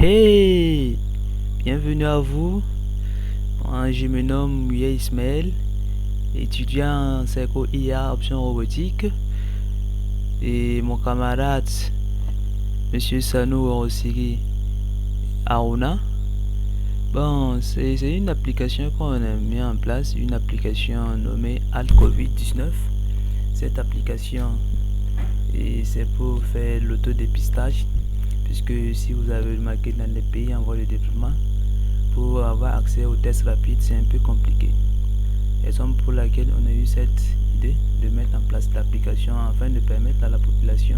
Hey! Bienvenue à vous. Je me nomme Mouya Ismaël, étudiant en cercle IA option robotique. Et mon camarade, Monsieur Sanou Orosiri Aruna. Bon, c'est une application qu'on a mis en place, une application nommée Alt Covid-19. Cette application, c'est pour faire l'autodépistage, puisque si vous avez remarqué dans les pays en voie de développement, pour avoir accès aux tests rapides, c'est un peu compliqué. Raison pour laquelle on a eu cette idée de mettre en place l'application afin de permettre à la population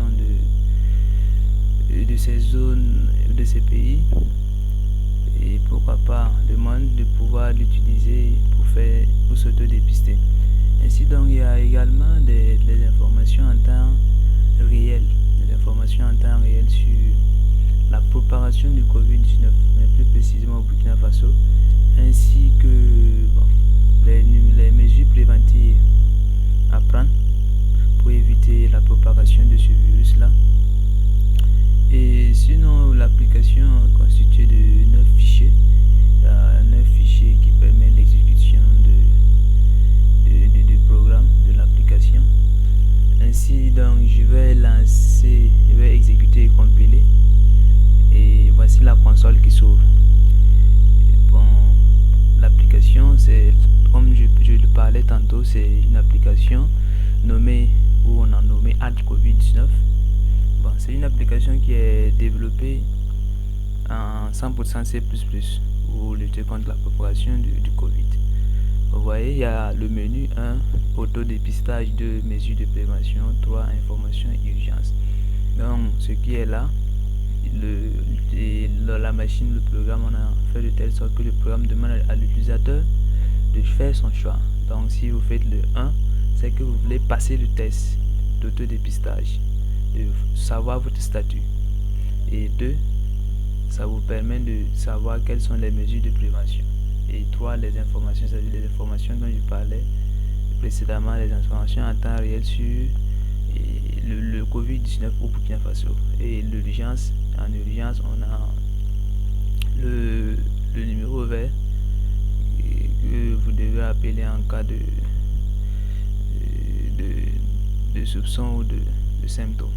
de ces zones, de ces pays, et pourquoi pas le monde, de pouvoir l'utiliser pour s'autodépister. Ainsi donc, il y a également des informations en temps réel, sur la propagation du Covid-19, mais plus précisément au Burkina Faso, ainsi que les mesures préventives à prendre pour éviter la propagation de ce virus-là. Et sinon, l'application est constituée de 9 fichiers. Il y a 9 fichiers qui permettent l'exécution du programme, de l'application. Ainsi donc, je vais exécuter et compiler. Et voici la console qui s'ouvre. Bon, l'application, c'est, comme je le parlais tantôt, c'est une application où on a nommé Alt Covid-19. Bon, c'est une application qui est développée en 100% C++ pour lutter contre la propagation du Covid. Vous voyez, il y a le menu 1, autodépistage, 2, mesures de prévention, 3, information et urgence. Donc, ce qui est là, la machine, le programme, on a fait de telle sorte que le programme demande à l'utilisateur de faire son choix. Donc, si vous faites le 1, c'est que vous voulez passer le test d'autodépistage, de savoir votre statut. Et 2, ça vous permet de savoir quelles sont les mesures de prévention. Et 3, les informations, c'est-à-dire les informations dont je parlais précédemment, les informations en temps réel sur le Covid-19 au Burkina Faso. Et l'urgence, en urgence, on a le numéro vert que vous devez appeler en cas de soupçon ou de symptômes.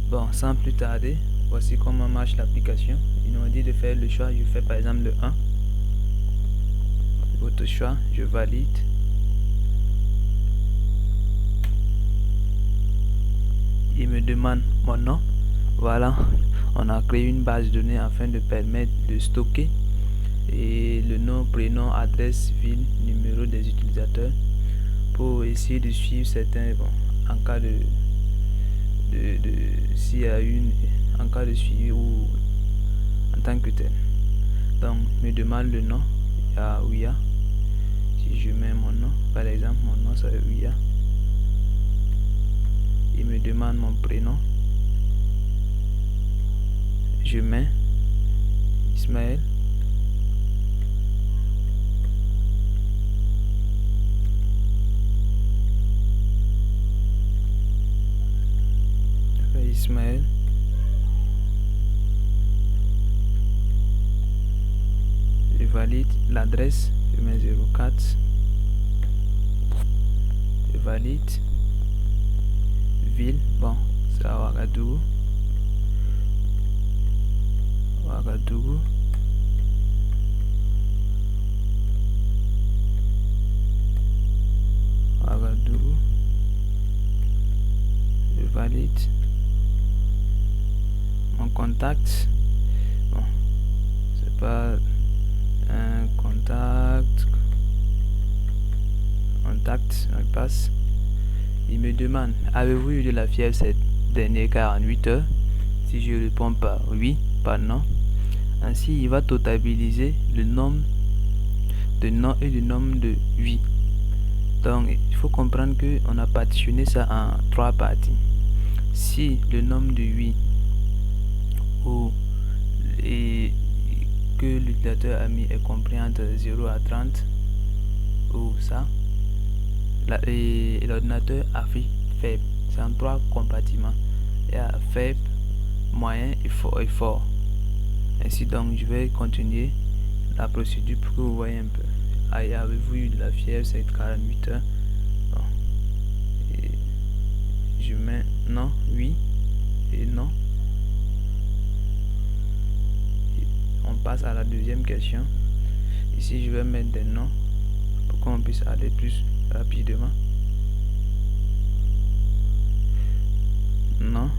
Bon, sans plus tarder, voici comment marche l'application. Ils nous ont dit de faire le choix. Je fais par exemple le 1. Votre choix, je valide. Il me demande mon nom. Voilà, on a créé une base de données afin de permettre de stocker et le nom, prénom, adresse, ville, numéro des utilisateurs pour essayer de suivre certains, en cas s'il y a en cas de suivi ou en tant que tel. Donc, me demande le nom, il y a Ouya. Si je mets mon nom, par exemple, mon nom c'est Ouya. Il me demande mon prénom. Je mets Ismaël. Ismaël. Je valide l'adresse. Je mets 04. Je valide. Ville, bon, c'est à Ouagadougou. Ouagadougou. Ouagadougou. Je valide. Mon contact, bon, c'est pas un contact. On passe. Il me demande, avez-vous eu de la fièvre ces dernières 48 heures? Si je réponds par oui, par non, ainsi il va totaliser le nombre de non et le nombre de oui. Donc il faut comprendre qu'on a partitionné ça en 3 parties. Si le nombre de oui et que l'utilisateur a mis est compris entre 0 à 30 ou ça, et l'ordinateur affiche faible. C'est en 3 compartiments. Il y a faible, moyen et fort. Ainsi donc, je vais continuer la procédure pour que vous voyez un peu. Avez-vous eu de la fièvre, c'est 48 heures. Bon. Et je mets non, oui et non. Et on passe à la deuxième question. Ici, je vais mettre des noms pour qu'on puisse aller plus rapidement. Non.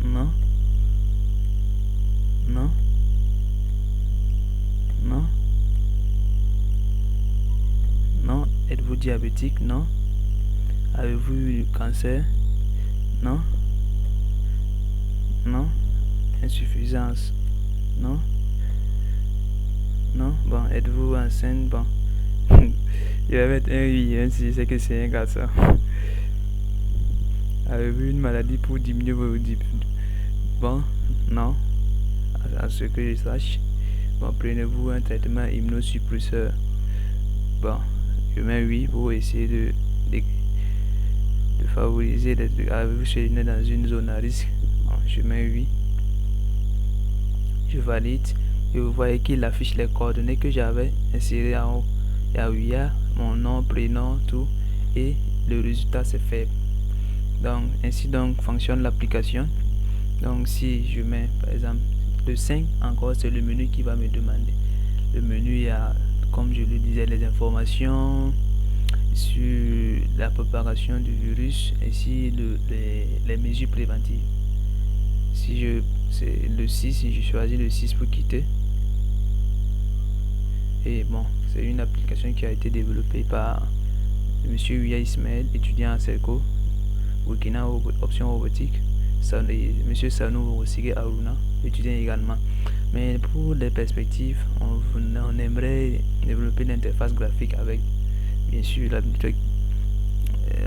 Non. Non. Non. Non. Êtes-vous diabétique? Non. Avez-vous eu du cancer? Non. Non. Insuffisance? Non. Non. Bon, êtes-vous enceinte? Bon. Je vais mettre un oui, même si je sais que c'est un garçon. Avez-vous une maladie pour diminuer vos diabètes? Bon, non. À ce que je sache. Bon, prenez-vous un traitement immunosuppresseur? Bon, je mets oui pour essayer de favoriser les trucs. Avez-vous séjourné dans une zone à risque? Bon, je mets oui. Je valide. Et vous voyez qu'il affiche les coordonnées que j'avais insérées en haut. Il y a oui, mon nom, prénom, tout. Et le résultat c'est faible. Donc, ainsi donc fonctionne l'application. Donc, si je mets par exemple le 5, encore c'est le menu qui va me demander. Le menu, il y a, comme je le disais, les informations sur la propagation du virus, ainsi les mesures préventives. Si c'est le 6, si je choisis le 6 pour quitter. Et bon, c'est une application qui a été développée par M. Ouya Ismaël, étudiant à CERCO, Burkina Option Robotique, et M. Sanou Rosige Aruna, étudiant également. Mais pour les perspectives, on aimerait développer l'interface graphique avec, bien sûr,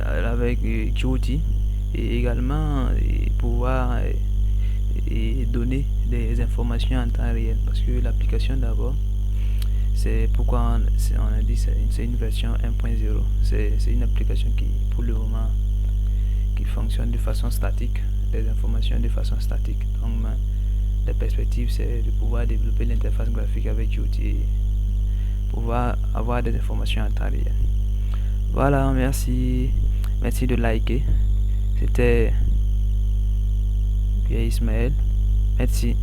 avec Qt, et également pouvoir donner des informations en temps réel, parce que l'application d'abord, c'est pourquoi on a dit c'est une version 1.0. C'est une application qui pour le moment qui fonctionne de façon statique, des informations de façon statique. Donc la perspective c'est de pouvoir développer l'interface graphique avec Qt et pouvoir avoir des informations en temps réel. Voilà, merci de liker. C'était Ismaël. Merci.